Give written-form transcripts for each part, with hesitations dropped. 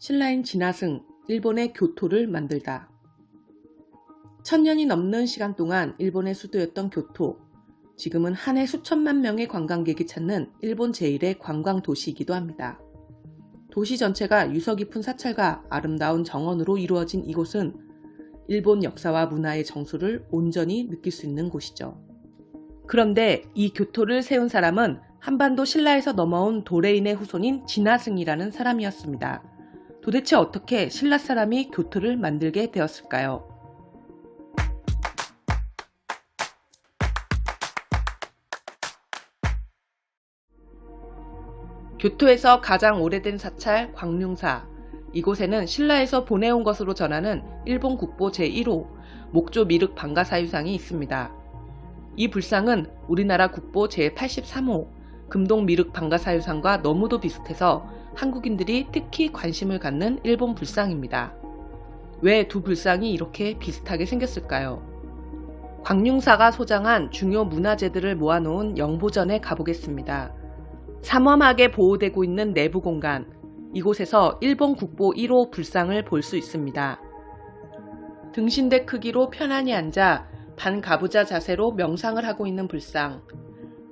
신라인 진화승, 일본의 교토를 만들다. 1000년이 넘는 시간 동안 일본의 수도였던 교토. 지금은 한 해 수천만 명의 관광객이 찾는 일본 제1의 관광 도시이기도 합니다. 도시 전체가 유서 깊은 사찰과 아름다운 정원으로 이루어진 이곳은 일본 역사와 문화의 정수를 온전히 느낄 수 있는 곳이죠. 그런데 이 교토를 세운 사람은 한반도 신라에서 넘어온 도레인의 후손인 진화승이라는 사람이었습니다. 도대체 어떻게 신라 사람이 교토를 만들게 되었을까요? 교토에서 가장 오래된 사찰 광룡사. 이곳에는 신라에서 보내온 것으로 전하는 일본 국보 제1호 목조 미륵 방가사유상이 있습니다. 이 불상은 우리나라 국보 제83호 금동 미륵 방가사유상과 너무도 비슷해서 한국인들이 특히 관심을 갖는 일본 불상입니다. 왜 두 불상이 이렇게 비슷하게 생겼을까요? 광룡사가 소장한 중요 문화재들을 모아놓은 영보전에 가보겠습니다. 삼엄하게 보호되고 있는 내부 공간, 이곳에서 일본 국보 1호 불상을 볼 수 있습니다. 등신대 크기로 편안히 앉아 반가부자 자세로 명상을 하고 있는 불상,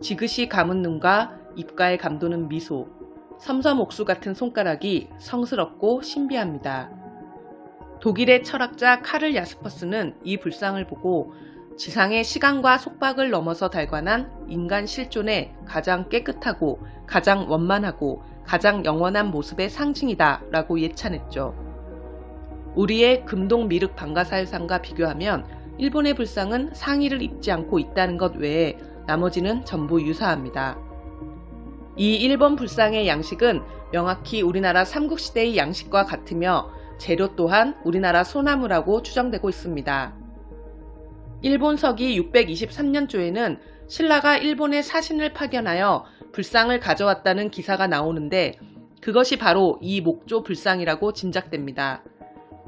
지그시 감은 눈과 입가에 감도는 미소, 섬섬옥수 같은 손가락이 성스럽고 신비합니다. 독일의 철학자 카를 야스퍼스는 이 불상을 보고 지상의 시간과 속박을 넘어서 달관한 인간 실존의 가장 깨끗하고 가장 원만하고 가장 영원한 모습의 상징이다 라고 예찬했죠. 우리의 금동 미륵 방가사유상과 비교하면 일본의 불상은 상의를 입지 않고 있다는 것 외에 나머지는 전부 유사합니다. 이 일본 불상의 양식은 명확히 우리나라 삼국시대의 양식과 같으며 재료 또한 우리나라 소나무라고 추정되고 있습니다. 일본 서기 623년조에는 신라가 일본에 사신을 파견하여 불상을 가져왔다는 기사가 나오는데 그것이 바로 이 목조 불상이라고 짐작됩니다.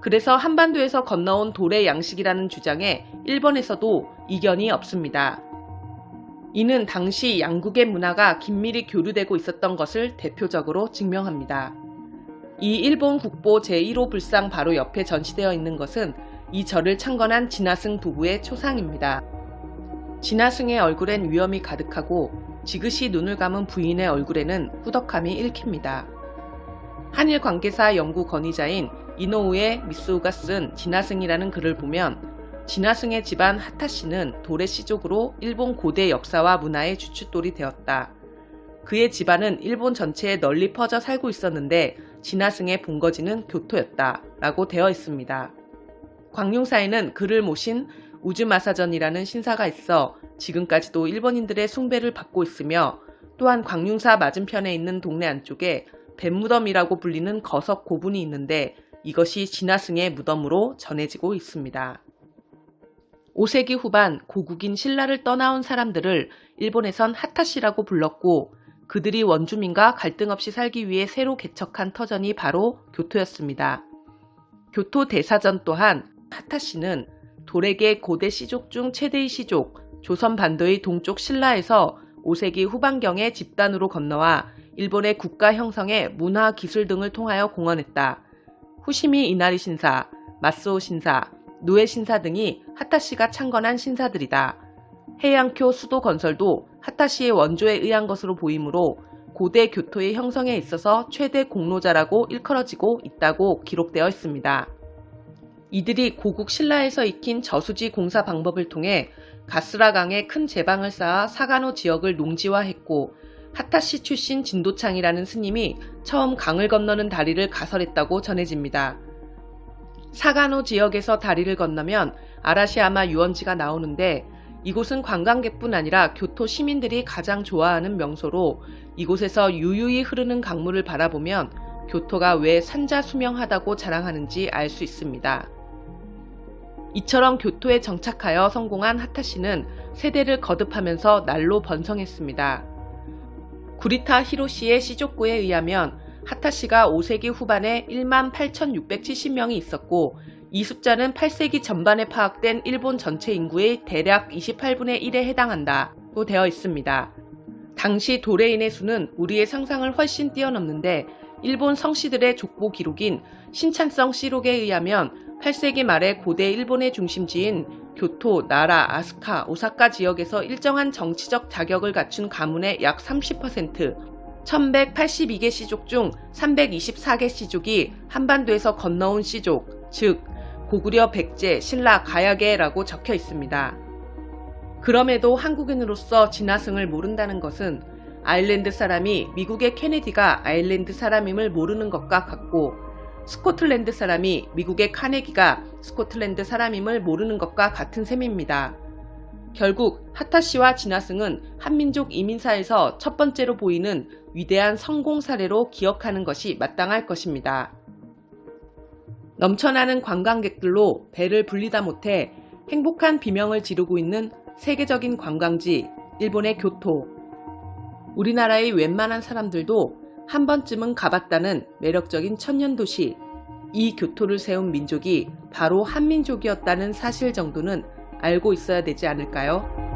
그래서 한반도에서 건너온 돌의 양식이라는 주장에 일본에서도 이견이 없습니다. 이는 당시 양국의 문화가 긴밀히 교류되고 있었던 것을 대표적으로 증명합니다. 이 일본 국보 제1호 불상 바로 옆에 전시되어 있는 것은 이 절을 창건한 진화승 부부의 초상입니다. 진화승의 얼굴엔 위엄이 가득하고 지그시 눈을 감은 부인의 얼굴에는 후덕함이 읽힙니다. 한일 관계사 연구 권위자인 이노우에 미스우가 쓴 진화승이라는 글을 보면 진화승의 집안 하타씨는 도레 씨족으로 일본 고대 역사와 문화의 주춧돌이 되었다. 그의 집안은 일본 전체에 널리 퍼져 살고 있었는데 진화승의 본거지는 교토였다 라고 되어 있습니다. 광룡사에는 그를 모신 우즈마사전이라는 신사가 있어 지금까지도 일본인들의 숭배를 받고 있으며 또한 광룡사 맞은편에 있는 동네 안쪽에 뱀무덤이라고 불리는 거석 고분이 있는데 이것이 진화승의 무덤으로 전해지고 있습니다. 5세기 후반 고국인 신라를 떠나온 사람들을 일본에선 하타시라고 불렀고 그들이 원주민과 갈등 없이 살기 위해 새로 개척한 터전이 바로 교토였습니다. 교토 대사전 또한 하타시는 도레계 고대 시족 중 최대의 시족, 조선 반도의 동쪽 신라에서 5세기 후반경에 집단으로 건너와 일본의 국가 형성에 문화, 기술 등을 통하여 공헌했다. 후시미 이나리 신사, 마스오 신사, 노에 신사 등이 하타시가 창건한 신사들이다. 해양쿄 수도 건설도 하타시의 원조에 의한 것으로 보이므로 고대 교토의 형성에 있어서 최대 공로자라고 일컬어지고 있다고 기록되어 있습니다. 이들이 고국 신라에서 익힌 저수지 공사 방법을 통해 가스라강에 큰 제방을 쌓아 사가노 지역을 농지화했고 하타시 출신 진도창이라는 스님이 처음 강을 건너는 다리를 가설했다고 전해집니다. 사가노 지역에서 다리를 건너면 아라시야마 유원지가 나오는데 이곳은 관광객뿐 아니라 교토 시민들이 가장 좋아하는 명소로 이곳에서 유유히 흐르는 강물을 바라보면 교토가 왜 산자수명하다고 자랑하는지 알 수 있습니다. 이처럼 교토에 정착하여 성공한 하타시는 세대를 거듭하면서 날로 번성했습니다. 구리타 히로시의 시족고에 의하면 하타시가 5세기 후반에 18,670명이 있었고 이 숫자는 8세기 전반에 파악된 일본 전체 인구의 대략 28분의 1에 해당한다고 되어 있습니다. 당시 도레인의 수는 우리의 상상을 훨씬 뛰어넘는데 일본 성씨들의 족보 기록인 신찬성 씨록에 의하면 8세기 말에 고대 일본의 중심지인 교토, 나라, 아스카, 오사카 지역에서 일정한 정치적 자격을 갖춘 가문의 약 30%, 1182개 씨족 중 324개 씨족이 한반도에서 건너온 씨족, 즉 고구려 백제, 신라, 가야계라고 적혀 있습니다. 그럼에도 한국인으로서 진화승을 모른다는 것은 아일랜드 사람이 미국의 케네디가 아일랜드 사람임을 모르는 것과 같고, 스코틀랜드 사람이 미국의 카네기가 스코틀랜드 사람임을 모르는 것과 같은 셈입니다. 결국 하타시와 진화승은 한민족 이민사에서 첫 번째로 보이는 위대한 성공 사례로 기억하는 것이 마땅할 것입니다. 넘쳐나는 관광객들로 배를 불리다 못해 행복한 비명을 지르고 있는 세계적인 관광지, 일본의 교토. 우리나라의 웬만한 사람들도 한 번쯤은 가봤다는 매력적인 천년도시, 이 교토를 세운 민족이 바로 한민족이었다는 사실 정도는 알고 있어야 되지 않을까요?